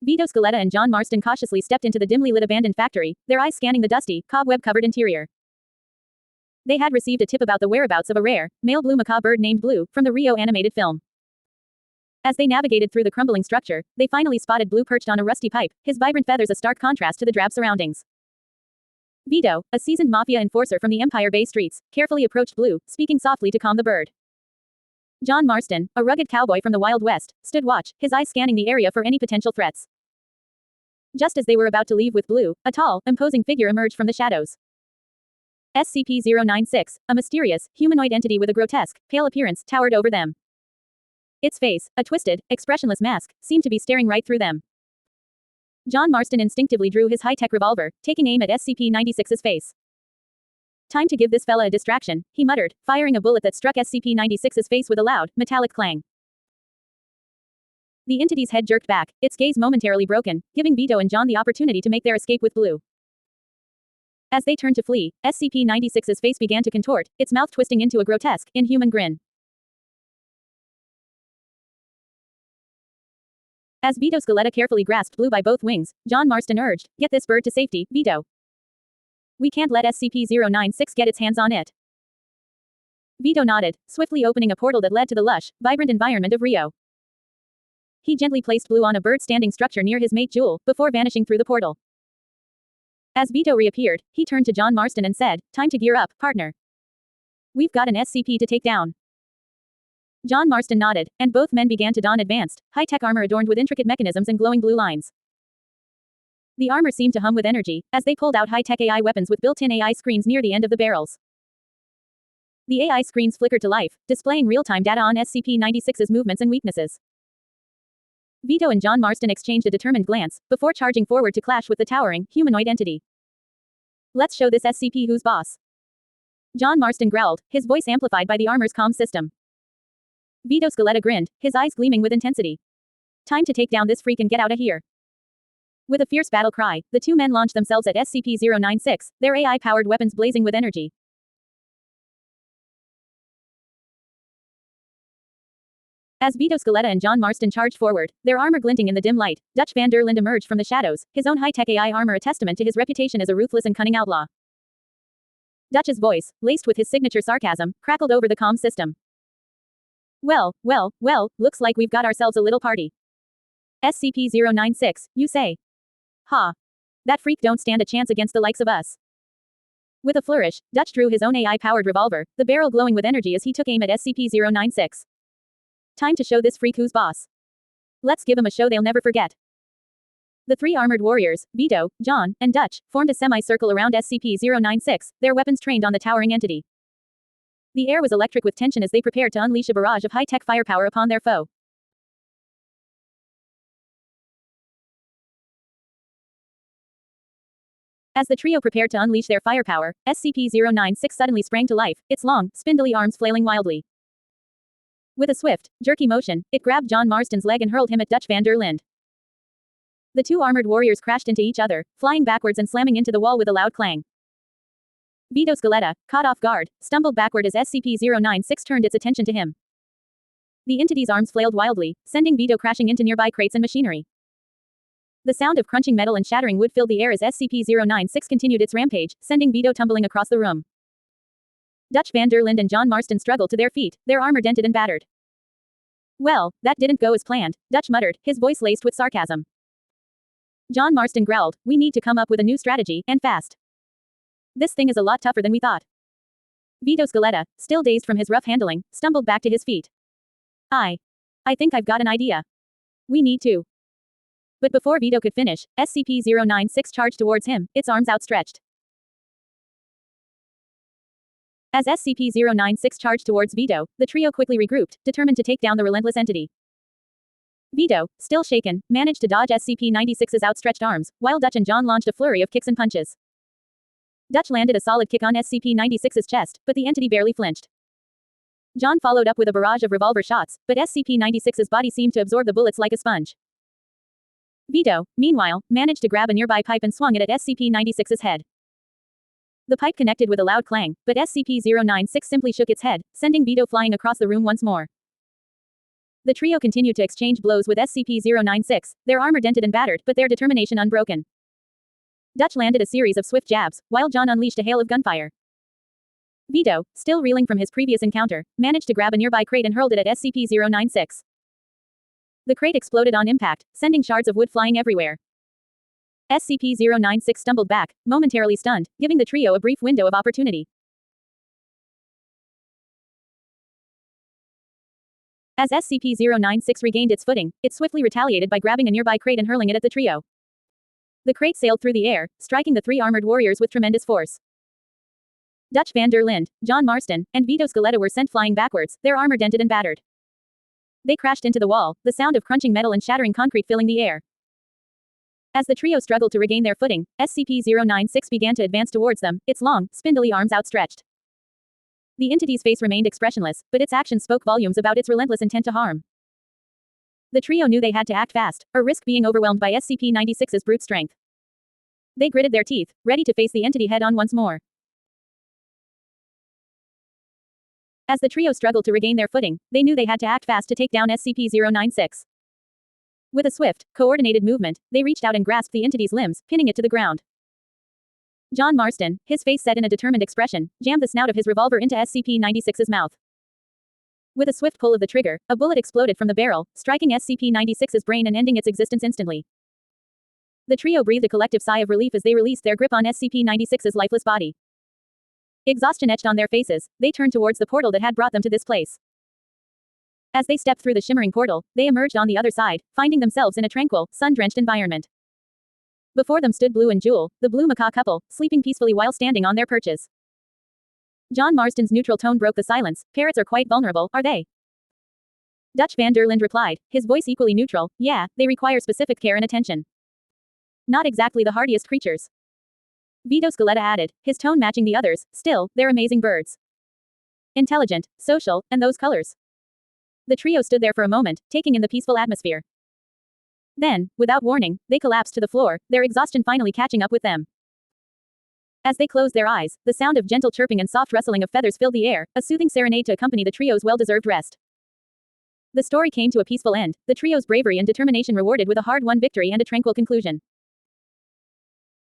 Vito Scaletta and John Marston cautiously stepped into the dimly lit abandoned factory, their eyes scanning the dusty, cobweb-covered interior. They had received a tip about the whereabouts of a rare, male blue macaw bird named Blue, from the Rio animated film. As they navigated through the crumbling structure, they finally spotted Blue perched on a rusty pipe, his vibrant feathers a stark contrast to the drab surroundings. Vito, a seasoned mafia enforcer from the Empire Bay streets, carefully approached Blue, speaking softly to calm the bird. John Marston, a rugged cowboy from the Wild West, stood watch, his eyes scanning the area for any potential threats. Just as they were about to leave with Blue, a tall, imposing figure emerged from the shadows. SCP-096, a mysterious, humanoid entity with a grotesque, pale appearance, towered over them. Its face, a twisted, expressionless mask, seemed to be staring right through them. John Marston instinctively drew his high-tech revolver, taking aim at SCP-96's face. Time to give this fella a distraction, he muttered, firing a bullet that struck SCP-96's face with a loud, metallic clang. The entity's head jerked back, its gaze momentarily broken, giving Vito and John the opportunity to make their escape with Blue. As they turned to flee, SCP-96's face began to contort, its mouth twisting into a grotesque, inhuman grin. As Vito Scaletta carefully grasped Blue by both wings, John Marston urged, "Get this bird to safety, Vito. We can't let SCP-096 get its hands on it." Vito nodded, swiftly opening a portal that led to the lush, vibrant environment of Rio. He gently placed Blue on a bird-standing structure near his mate Jewel, before vanishing through the portal. As Vito reappeared, he turned to John Marston and said, "Time to gear up, partner. We've got an SCP to take down." John Marston nodded, and both men began to don advanced, high-tech armor adorned with intricate mechanisms and glowing blue lines. The armor seemed to hum with energy, as they pulled out high-tech AI weapons with built-in AI screens near the end of the barrels. The AI screens flickered to life, displaying real-time data on SCP-96's movements and weaknesses. Vito and John Marston exchanged a determined glance, before charging forward to clash with the towering, humanoid entity. "Let's show this SCP who's boss." John Marston growled, his voice amplified by the armor's comm system. Vito Scaletta grinned, his eyes gleaming with intensity. "Time to take down this freak and get out of here." With a fierce battle cry, the two men launched themselves at SCP-096, their AI-powered weapons blazing with energy. As Vito Scaletta and John Marston charged forward, their armor glinting in the dim light, Dutch van der Linde emerged from the shadows, his own high-tech AI armor a testament to his reputation as a ruthless and cunning outlaw. Dutch's voice, laced with his signature sarcasm, crackled over the comm system. Well, looks like we've got ourselves a little party. SCP-096, you say? Ha. That freak don't stand a chance against the likes of us. With a flourish, Dutch drew his own AI-powered revolver, the barrel glowing with energy as he took aim at SCP-096. Time to show this freak who's boss. Let's give him a show they'll never forget. The three armored warriors, Vito, John, and Dutch, formed a semicircle around SCP-096, their weapons trained on the towering entity. The air was electric with tension as they prepared to unleash a barrage of high-tech firepower upon their foe. As the trio prepared to unleash their firepower, SCP-096 suddenly sprang to life, its long, spindly arms flailing wildly. With a swift, jerky motion, it grabbed John Marston's leg and hurled him at Dutch van der Linde. The two armored warriors crashed into each other, flying backwards and slamming into the wall with a loud clang. Vito Scaletta, caught off guard, stumbled backward as SCP-096 turned its attention to him. The entity's arms flailed wildly, sending Vito crashing into nearby crates and machinery. The sound of crunching metal and shattering wood filled the air as SCP-096 continued its rampage, sending Vito tumbling across the room. Dutch van der Linde and John Marston struggled to their feet, their armor dented and battered. "Well, that didn't go as planned," Dutch muttered, his voice laced with sarcasm. John Marston growled, "We need to come up with a new strategy, and fast. This thing is a lot tougher than we thought." Vito Scaletta, still dazed from his rough handling, stumbled back to his feet. I think I've got an idea. We need to." But before Vito could finish, SCP-096 charged towards him, its arms outstretched. As SCP-096 charged towards Vito, the trio quickly regrouped, determined to take down the relentless entity. Vito, still shaken, managed to dodge SCP-96's outstretched arms, while Dutch and John launched a flurry of kicks and punches. Dutch landed a solid kick on SCP-96's chest, but the entity barely flinched. John followed up with a barrage of revolver shots, but SCP-96's body seemed to absorb the bullets like a sponge. Vito, meanwhile, managed to grab a nearby pipe and swung it at SCP-96's head. The pipe connected with a loud clang, but SCP-096 simply shook its head, sending Vito flying across the room once more. The trio continued to exchange blows with SCP-096, their armor dented and battered, but their determination unbroken. Dutch landed a series of swift jabs, while John unleashed a hail of gunfire. Vito, still reeling from his previous encounter, managed to grab a nearby crate and hurled it at SCP-096. The crate exploded on impact, sending shards of wood flying everywhere. SCP-096 stumbled back, momentarily stunned, giving the trio a brief window of opportunity. As SCP-096 regained its footing, it swiftly retaliated by grabbing a nearby crate and hurling it at the trio. The crate sailed through the air, striking the three armored warriors with tremendous force. Dutch van der Linde, John Marston, and Vito Scaletta were sent flying backwards, their armor dented and battered. They crashed into the wall, the sound of crunching metal and shattering concrete filling the air. As the trio struggled to regain their footing, SCP-096 began to advance towards them, its long, spindly arms outstretched. The entity's face remained expressionless, but its actions spoke volumes about its relentless intent to harm. The trio knew they had to act fast, or risk being overwhelmed by SCP-96's brute strength. They gritted their teeth, ready to face the entity head-on once more. As the trio struggled to regain their footing, they knew they had to act fast to take down SCP-096. With a swift, coordinated movement, they reached out and grasped the entity's limbs, pinning it to the ground. John Marston, his face set in a determined expression, jammed the snout of his revolver into SCP-96's mouth. With a swift pull of the trigger, a bullet exploded from the barrel, striking SCP-96's brain and ending its existence instantly. The trio breathed a collective sigh of relief as they released their grip on SCP-96's lifeless body. Exhaustion etched on their faces, they turned towards the portal that had brought them to this place. As they stepped through the shimmering portal, they emerged on the other side, finding themselves in a tranquil, sun-drenched environment. Before them stood Blue and Jewel, the blue macaw couple, sleeping peacefully while standing on their perches. John Marston's neutral tone broke the silence. Parrots are quite vulnerable, are they? Dutch van der Linde replied, his voice equally neutral, yeah, they require specific care and attention. Not exactly the hardiest creatures. Vito Scaletta added, his tone matching the others, still, they're amazing birds. Intelligent, social, and those colors. The trio stood there for a moment, taking in the peaceful atmosphere. Then, without warning, they collapsed to the floor, their exhaustion finally catching up with them. As they closed their eyes, the sound of gentle chirping and soft rustling of feathers filled the air, a soothing serenade to accompany the trio's well-deserved rest. The story came to a peaceful end, the trio's bravery and determination rewarded with a hard-won victory and a tranquil conclusion.